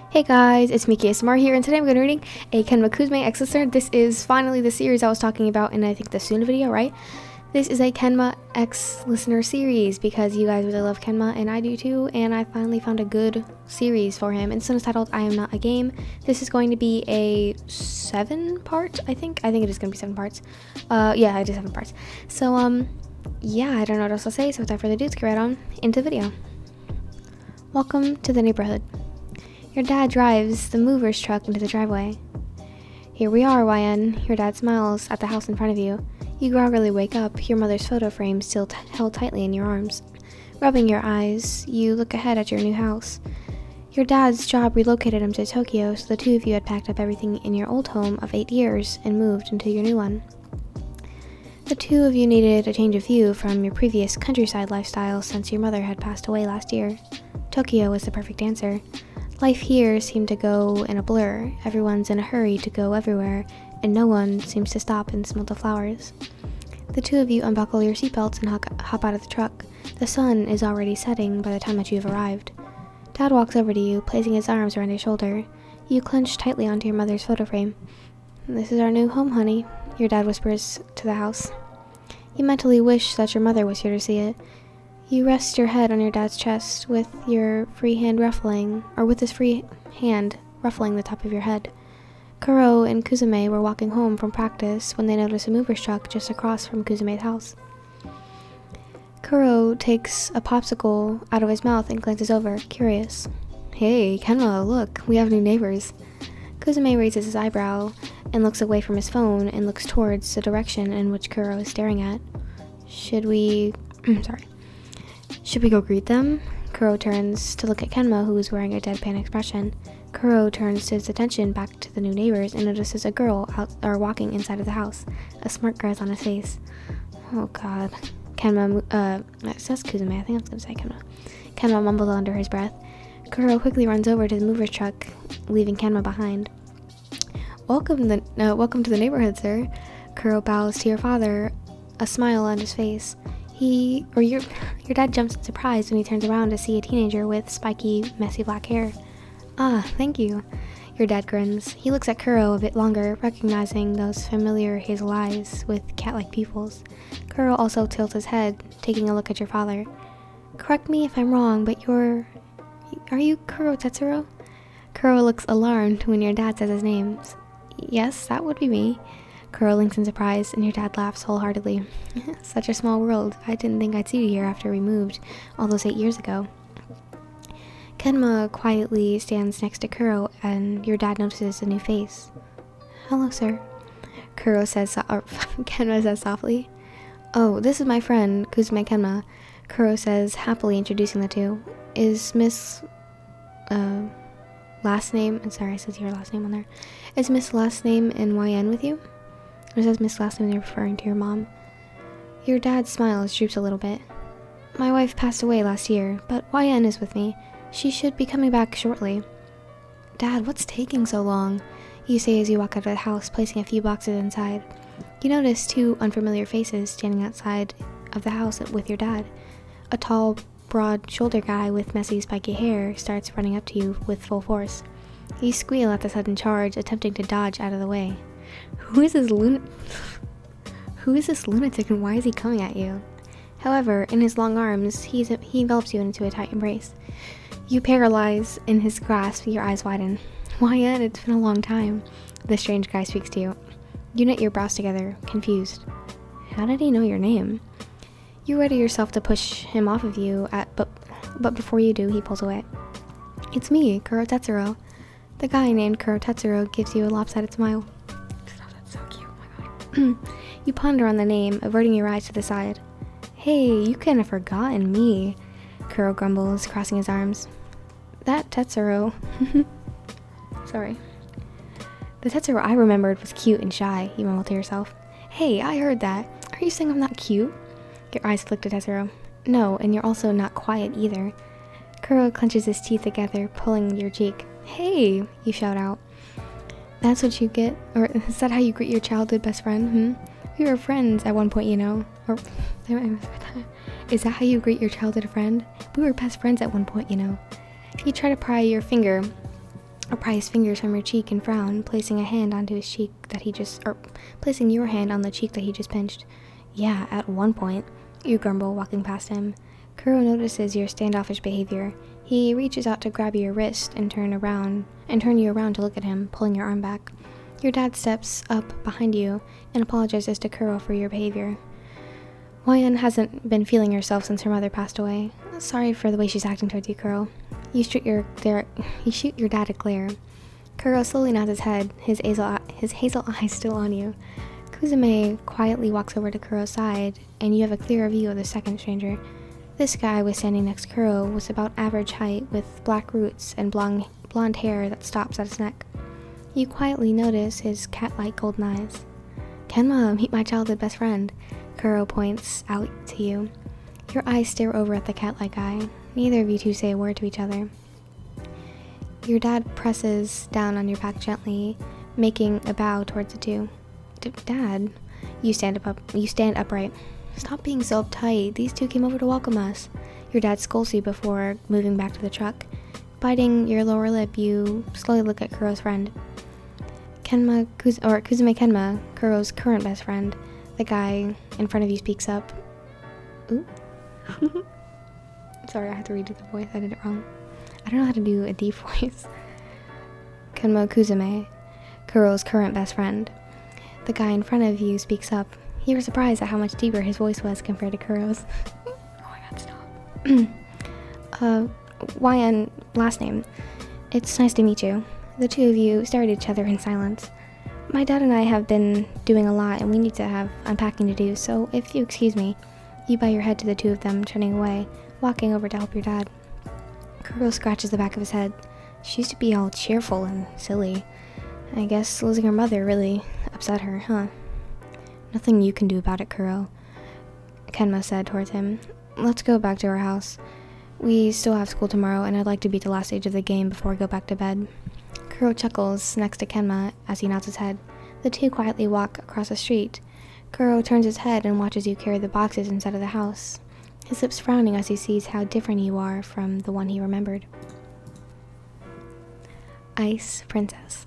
Hey guys, it's Miki ASMR here, and today I'm going to be reading a Kenma Kozume X Listener. This is finally the series I was talking about in I think the Suna video, right? This is a Kenma X Listener series because you guys really love Kenma and I do too, and I finally found a good series for him. And this one is titled I Am Not a Game. This is going to be a 7-part, I think it is going to be 7 parts. Yeah, it is 7 parts. So, yeah, I don't know what else to say, so without further ado, let's get right on into the video. Welcome to the neighborhood. Your dad drives the mover's truck into the driveway. Here we are, YN. Your dad smiles at the house in front of you. You groggily wake up, your mother's photo frame still held tightly in your arms. Rubbing your eyes, you look ahead at your new house. Your dad's job relocated him to Tokyo, so the two of you had packed up everything in your old home of 8 years and moved into your new one. The two of you needed a change of view from your previous countryside lifestyle since your mother had passed away last year. Tokyo was the perfect answer. Life here seemed to go in a blur. Everyone's in a hurry to go everywhere, and no one seems to stop and smell the flowers. The two of you unbuckle your seatbelts and hop out of the truck. The sun is already setting by the time that you have arrived. Dad walks over to you, placing his arms around your shoulder. You clench tightly onto your mother's photo frame. "This is our new home, honey," your dad whispers to the house. You mentally wish that your mother was here to see it. You rest your head on your dad's chest with his free hand ruffling the top of your head. Kuro and Kozume were walking home from practice when they noticed a mover's truck just across from Kuzume's house. Kuro takes a popsicle out of his mouth and glances over, curious. "Hey, Kenma, look, we have new neighbors." Kozume raises his eyebrow and looks away from his phone and looks towards the direction in which Kuro is staring at. Should we go greet them?" Kuro turns to look at Kenma, who is wearing a deadpan expression. Kuro turns his attention back to the new neighbors and notices a girl walking inside of the house. A smirk grows on his face. "Oh god." It says Kozume, I think I was gonna say Kenma. Kenma mumbles under his breath. Kuro quickly runs over to the mover's truck, leaving Kenma behind. Welcome to the neighborhood, sir." Kuro bows to your father, a smile on his face. Your dad jumps in surprise when he turns around to see a teenager with spiky, messy black hair. "Ah, thank you." Your dad grins. He looks at Kuro a bit longer, recognizing those familiar hazel eyes with cat-like pupils. Kuro also tilts his head, taking a look at your father. "Correct me if I'm wrong, but are you Kuro Tetsuro?" Kuro looks alarmed when your dad says his name. "Yes, that would be me." Kuro links in surprise, and your dad laughs wholeheartedly. "Such a small world. I didn't think I'd see you here after we moved all those 8 years ago." Kenma quietly stands next to Kuro, and your dad notices a new face. "Hello, sir," Kenma says softly. "Oh, this is my friend, Kozume Kenma," Kuro says, happily introducing the two. "Is Miss last name, I'm sorry, it says your last name on there. Is Miss last name in YN with you?" It says Miss last name, they're referring to your mom. Your dad's smile droops a little bit. "My wife passed away last year, but YN is with me. She should be coming back shortly." "Dad, what's taking so long?" you say as you walk out of the house, placing a few boxes inside. You notice 2 unfamiliar faces standing outside of the house with your dad. A tall, broad-shouldered guy with messy, spiky hair starts running up to you with full force. You squeal at the sudden charge, attempting to dodge out of the way. Who is this lunatic and why is he coming at you? However, in his long arms, he envelops you into a tight embrace. You paralyze in his grasp, your eyes widen. "YN, it's been a long time." The strange guy speaks to you. You knit your brows together, confused. How did he know your name? You ready yourself to push him off of you, but before you do, he pulls away. "It's me, Kuro Tetsuro." The guy named Kuro Tetsuro gives you a lopsided smile. That's so cute, oh my god. You ponder on the name, averting your eyes to the side. "Hey, you can't have forgotten me," Kuro grumbles, crossing his arms. "That Tetsuro." Sorry. "The Tetsuro I remembered was cute and shy," you mumble to yourself. "Hey, I heard that. Are you saying I'm not cute?" Your eyes flick to Tetsuro. "No, and you're also not quiet either." Kuro clenches his teeth together, pulling your cheek. "Hey," you shout out. "That's what you get? Or is that how you greet your childhood best friend, We were friends at one point, you know." Or, "Is that how you greet your childhood friend? We were best friends at one point, you know." You try to pry your finger or pry his fingers from your cheek and frown, placing your hand on the cheek that he just pinched. Yeah, at one point, you grumble, walking past him. Kuro notices your standoffish behavior. He reaches out to grab your wrist and turn you around to look at him, pulling your arm back. Your dad steps up behind you and apologizes to Kuro for your behavior. Wayan hasn't been feeling herself since her mother passed away. Sorry for the way she's acting towards you, Kuro. You shoot your dad a glare. Kuro slowly nods his head, his hazel eyes still on you. Kozume quietly walks over to Kuro's side, and you have a clearer view of the second stranger. This guy was standing next to Kuro, was about average height, with black roots and blonde hair that stops at his neck. You quietly notice his cat-like golden eyes. Kenma, meet my childhood best friend. Kuro points out to you. Your eyes stare over at the cat-like guy. Neither of you two say a word to each other. Your dad presses down on your back gently, making a bow towards the two. Dad, you stand upright. Stop being so uptight. These two came over to welcome us. Your dad scolds you before moving back to the truck. Biting your lower lip, you slowly look at Kuro's friend. Kuzume Kenma, Kuro's current best friend. The guy in front of you speaks up. Ooh. Sorry, I had to redo the voice. I did it wrong. I don't know how to do a deep voice. Kenma Kozume, Kuro's current best friend. The guy in front of you speaks up. You were surprised at how much deeper his voice was compared to Kuro's. Oh my god, stop. Wayan, last name. It's nice to meet you. The two of you stare at each other in silence. My dad and I have been doing a lot, and we need to have unpacking to do, so if you excuse me. You bow your head to the two of them, turning away, walking over to help your dad. Kuro scratches the back of his head. She used to be all cheerful and silly. I guess losing her mother really upset her, huh? Nothing you can do about it, Kuro, Kenma said towards him. Let's go back to our house. We still have school tomorrow, and I'd like to beat the last stage of the game before we go back to bed. Kuro chuckles next to Kenma as he nods his head. The two quietly walk across the street. Kuro turns his head and watches you carry the boxes inside of the house, his lips frowning as he sees how different you are from the one he remembered. Ice Princess.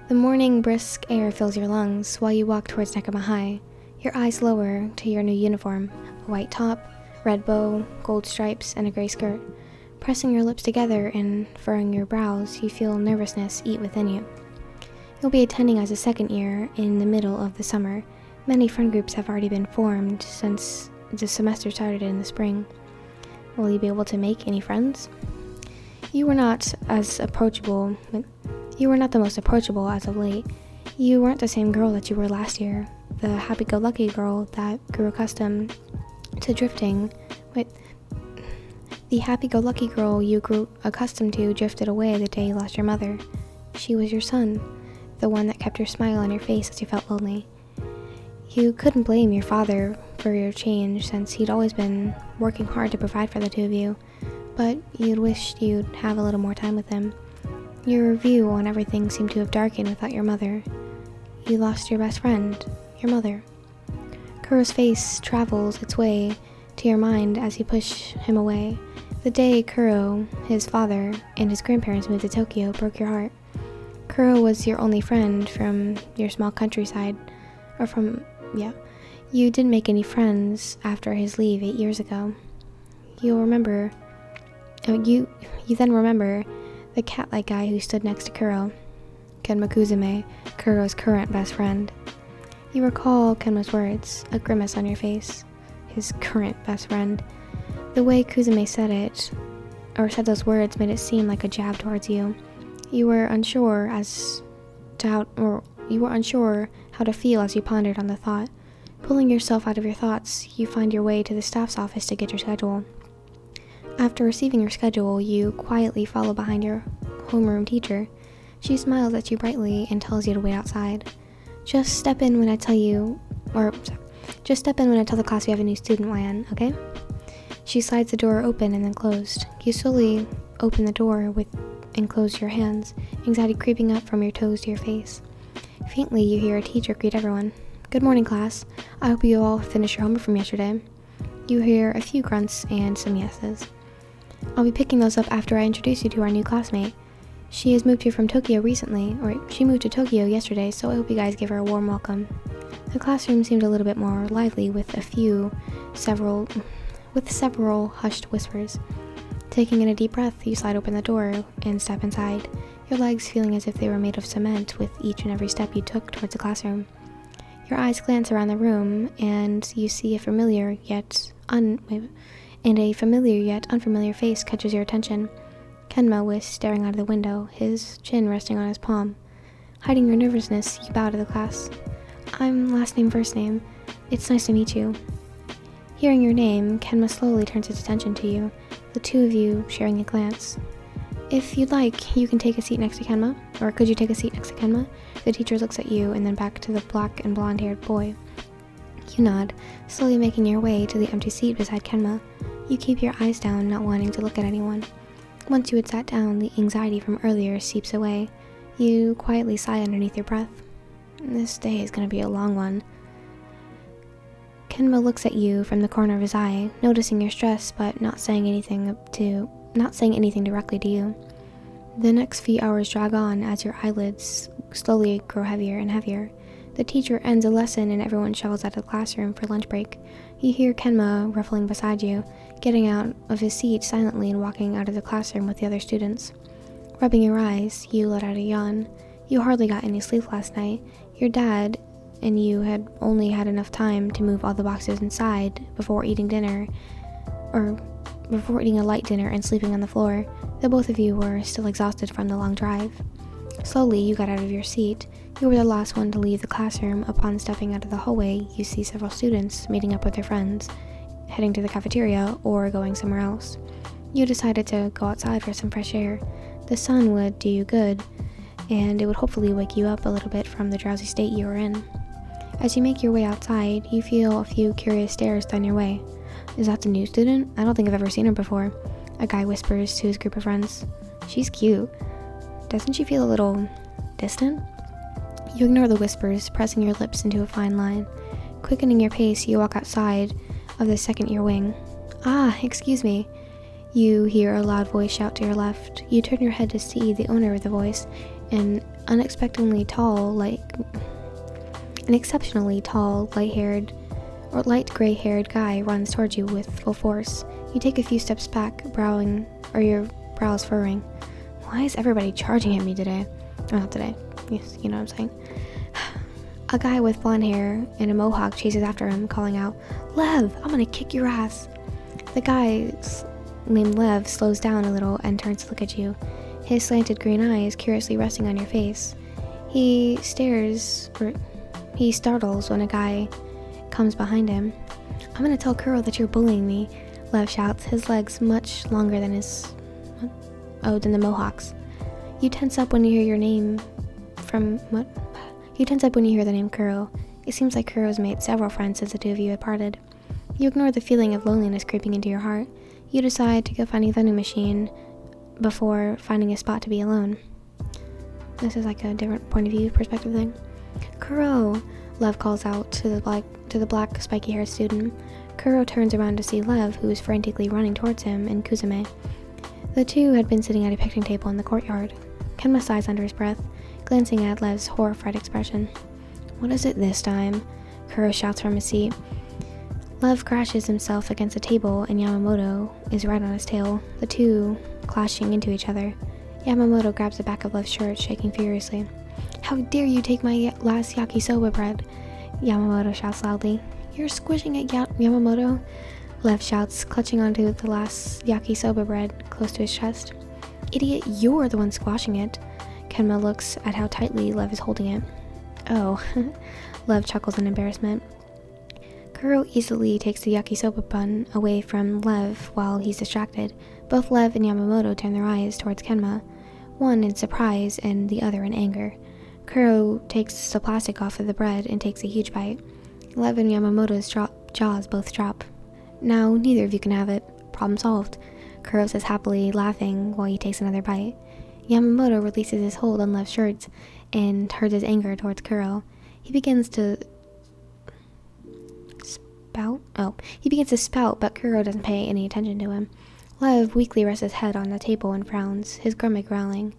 The morning brisk air fills your lungs while you walk towards Nekama High. Your eyes lower to your new uniform, a white top, red bow, gold stripes, and a gray skirt. Pressing your lips together and furrowing your brows, you feel nervousness eat within you. You'll be attending as a second year in the middle of the summer. Many friend groups have already been formed since the semester started in the spring. Will you be able to make any friends? You were not the most approachable as of late. You weren't the same girl that you were last year, the happy-go-lucky girl that grew accustomed to drifting. The happy-go-lucky girl you grew accustomed to drifted away the day you lost your mother. She was your son, the one that kept your smile on your face as you felt lonely. You couldn't blame your father for your change, since he'd always been working hard to provide for the two of you, but you'd wished you'd have a little more time with him. Your view on everything seemed to have darkened without your mother. You lost your best friend, your mother. Kuro's face travels its way to your mind as you push him away. The day Kuro, his father, and his grandparents moved to Tokyo broke your heart. Kuro was your only friend from your small countryside, You didn't make any friends after his leave 8 years ago. You then remember the cat-like guy who stood next to Kuro, Kenma Kozume, Kuro's current best friend. You recall Kenma's words, a grimace on your face. His current best friend. The way Kozume said those words made it seem like a jab towards you. You were unsure how to feel as you pondered on the thought. Pulling yourself out of your thoughts, you find your way to the staff's office to get your schedule. After receiving your schedule, you quietly follow behind your homeroom teacher. She smiles at you brightly and tells you to wait outside. Just step in when I tell the class we have a new student, Wayan, okay? She slides the door open and then closed. You slowly open the door and close your hands, anxiety creeping up from your toes to your face. Faintly, you hear a teacher greet everyone. Good morning, class. I hope you all finished your homework from yesterday. You hear a few grunts and some yeses. I'll be picking those up after I introduce you to our new classmate. She has moved here from Tokyo recently, or she moved to Tokyo yesterday, so I hope you guys give her a warm welcome. The classroom seemed a little bit more lively with several hushed whispers. Taking in a deep breath, you slide open the door and step inside, your legs feeling as if they were made of cement with each and every step you took towards the classroom. Your eyes glance around the room, and you see a familiar yet unfamiliar face catches your attention. Kenma was staring out of the window, his chin resting on his palm. Hiding your nervousness, you bow to the class. I'm last name, first name. It's nice to meet you. Hearing your name, Kenma slowly turns his attention to you, the two of you sharing a glance. If you'd like, you can take a seat next to Kenma, or could you take a seat next to Kenma? The teacher looks at you and then back to the black and blonde-haired boy. You nod, slowly making your way to the empty seat beside Kenma. You keep your eyes down, not wanting to look at anyone. Once you had sat down, the anxiety from earlier seeps away. You quietly sigh underneath your breath. This day is going to be a long one. Kenma looks at you from the corner of his eye, noticing your stress but not saying anything directly to you. The next few hours drag on as your eyelids slowly grow heavier and heavier. The teacher ends a lesson and everyone shovels out of the classroom for lunch break. You hear Kenma ruffling beside you, getting out of his seat silently and walking out of the classroom with the other students. Rubbing your eyes, you let out a yawn. You hardly got any sleep last night. Your dad and you had only had enough time to move all the boxes inside before eating a light dinner and sleeping on the floor. The both of you were still exhausted from the long drive. Slowly, you got out of your seat. You were the last one to leave the classroom. Upon stepping out of the hallway, you see several students meeting up with their friends, heading to the cafeteria or going somewhere else. You decided to go outside for some fresh air. The sun would do you good, and it would hopefully wake you up a little bit from the drowsy state you were in. As you make your way outside, you feel a few curious stares down your way. Is that the new student? I don't think I've ever seen her before. A guy whispers to his group of friends. She's cute. Doesn't she feel a little distant? You ignore the whispers, pressing your lips into a fine line. Quickening your pace, you walk outside of the second-year wing. Ah, excuse me. You hear a loud voice shout to your left. You turn your head to see the owner of the voice, an exceptionally tall, light gray-haired guy runs towards you with full force. You take a few steps back, your brows furrowing. Why is everybody charging at me today? Oh, not today. Yes, you know what I'm saying. A guy with blonde hair and a mohawk chases after him, calling out, "Lev, I'm gonna kick your ass." The guy named Lev slows down a little and turns to look at you, his slanted green eyes curiously resting on your face. He startles when a guy comes behind him. "I'm gonna tell Kuro that you're bullying me," Lev shouts, his legs much longer than than the Mohawks. You tense up when you hear the name Kuro. It seems like Kuro's made several friends since the two of you had parted. You ignore the feeling of loneliness creeping into your heart. You decide to go find a vending machine before finding a spot to be alone. This is like a different point of view perspective thing. "Kuro!" Lev calls out to the black spiky-haired student. Kuro turns around to see Lev, who is frantically running towards him, and Kozume. The two had been sitting at a picnic table in the courtyard. Kenma sighs under his breath, glancing at Lev's horrified expression. "What is it this time?" Kuro shouts from his seat. Lev crashes himself against a table and Yamamoto is right on his tail, the two clashing into each other. Yamamoto grabs the back of Lev's shirt, shaking furiously. "How dare you take my last yakisoba bread?" Yamamoto shouts loudly. "You're squishing it, Yamamoto," Lev shouts, clutching onto the last yakisoba bread close to his chest. "Idiot, you're the one squashing it." Kenma looks at how tightly Lev is holding it. "Oh," Lev chuckles in embarrassment. Kuro easily takes the yakisoba bun away from Lev while he's distracted. Both Lev and Yamamoto turn their eyes towards Kenma, one in surprise and the other in anger. Kuro takes the plastic off of the bread and takes a huge bite. Lev and Yamamoto's jaws both drop. "Now neither of you can have it. Problem solved," Kuro says happily, laughing while he takes another bite. Yamamoto releases his hold on Lev's shirt and turns his anger towards Kuro. He begins to spout, but Kuro doesn't pay any attention to him. Lev weakly rests his head on the table and frowns, his grommet growling.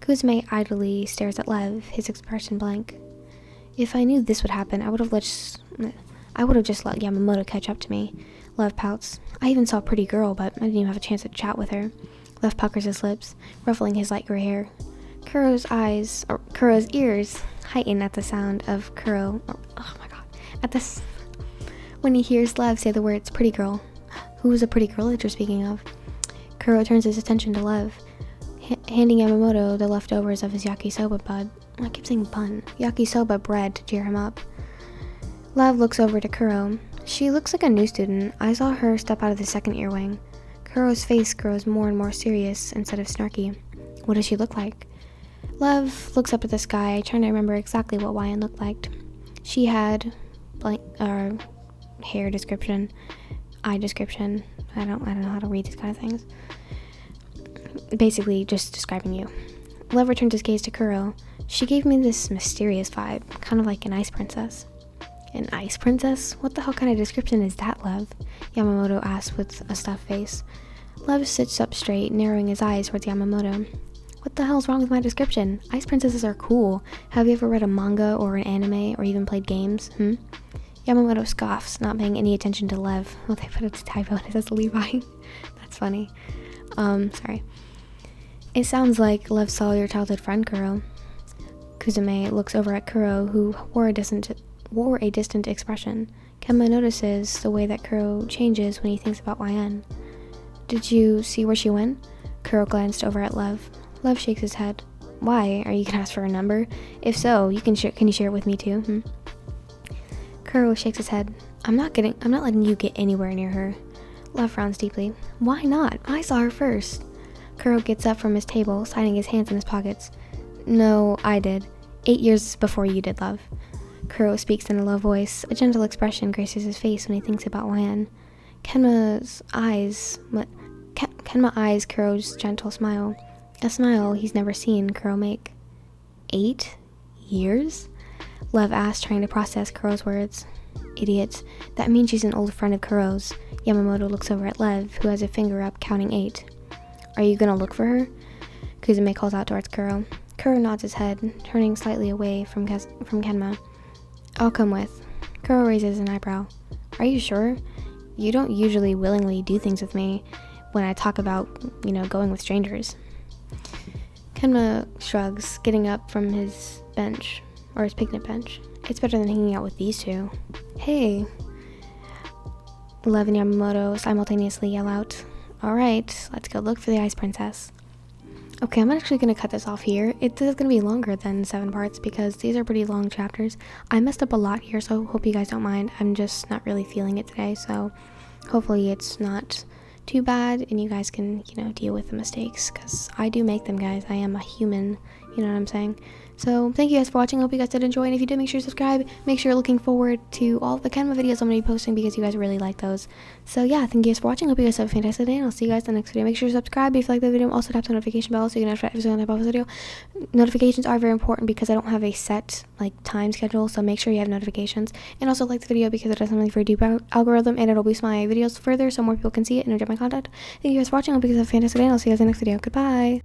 Kozume idly stares at Lev, his expression blank. If I knew this would happen, I would have just let Yamamoto catch up to me. Lev pouts. I even saw a pretty girl, but I didn't even have a chance to chat with her. Lev puckers his lips, ruffling his light gray hair. Kuro's ears heighten at the sound of when he hears Lev say the words pretty girl. Who was a pretty girl that you're speaking of? Kuro turns his attention to Lev, handing Yamamoto the leftovers of his yakisoba yakisoba bread to cheer him up. Lev looks over to Kuro. She looks like a new student. I saw her step out of the second year wing. Kuro's face grows more and more serious instead of snarky. What does she look like? Lev looks up at the sky, trying to remember exactly what Wyan looked like. She had hair description, eye description. I don't know how to read these kind of things. Basically, just describing you. Lev returned his gaze to Kuro. She gave me this mysterious vibe, kind of like an ice princess. An ice princess? What the hell kind of description is that, Lev? Yamamoto asked with a stuffed face. Lev sits up straight, narrowing his eyes towards Yamamoto. What the hell's wrong with my description? Ice princesses are cool. Have you ever read a manga or an anime or even played games? Yamamoto scoffs, not paying any attention to Lev. Oh, they put a typo and it says Levi. That's funny. Sorry. It sounds like Lev saw your childhood friend, Kuro. Kozume looks over at Kuro, who wore a distant expression. Kenma notices the way that Kuro changes when he thinks about YN. Did you see where she went? Kuro glanced over at Lev. Lev shakes his head. Why? Are you gonna ask for her number? If so, can you share it with me too? Kuro shakes his head. I'm not letting you get anywhere near her. Lev frowns deeply. Why not? I saw her first. Kuro gets up from his table, sliding his hands in his pockets. No, I did. 8 years before you did, Lev. Kuro speaks in a low voice. A gentle expression graces his face when he thinks about Wyan. Kenma eyes Kuro's gentle smile. A smile he's never seen Kuro make. 8 years? Lev asked, trying to process Kuro's words. Idiot. That means she's an old friend of Kuro's. Yamamoto looks over at Lev, who has a finger up, counting 8. Are you gonna look for her? Kozume calls out towards Kuro. Kuro nods his head, turning slightly away from Kenma. I'll come with. Kuro raises an eyebrow. Are you sure? You don't usually willingly do things with me when I talk about, going with strangers. Kenma shrugs, getting up from his bench, or his picnic bench. It's better than hanging out with these two. Hey! Lev and Yamamoto simultaneously yell out. Alright, let's go look for the ice princess. Okay, I'm actually going to cut this off here. This is going to be longer than 7 parts because these are pretty long chapters. I messed up a lot here, so hope you guys don't mind. I'm just not really feeling it today, so hopefully it's not too bad and you guys can, deal with the mistakes because I do make them, guys. I am a human, you know what I'm saying? So thank you guys for watching. I hope you guys did enjoy, and if you did, make sure to subscribe. Make sure you're looking forward to all of the Kenma videos I'm going to be posting because you guys really like those. So yeah, thank you guys for watching. Hope you guys have a fantastic day, and I'll see you guys in the next video. Make sure to subscribe if you like the video. Also tap the notification bell so you can notify every single time I post a video. Notifications are very important because I don't have a set time schedule, so make sure you have notifications. And also like the video because it does something for a deep algorithm, and it'll boost my videos further so more people can see it and enjoy my content. Thank you guys for watching. I hope you guys have a fantastic day, and I'll see you guys in the next video. Goodbye.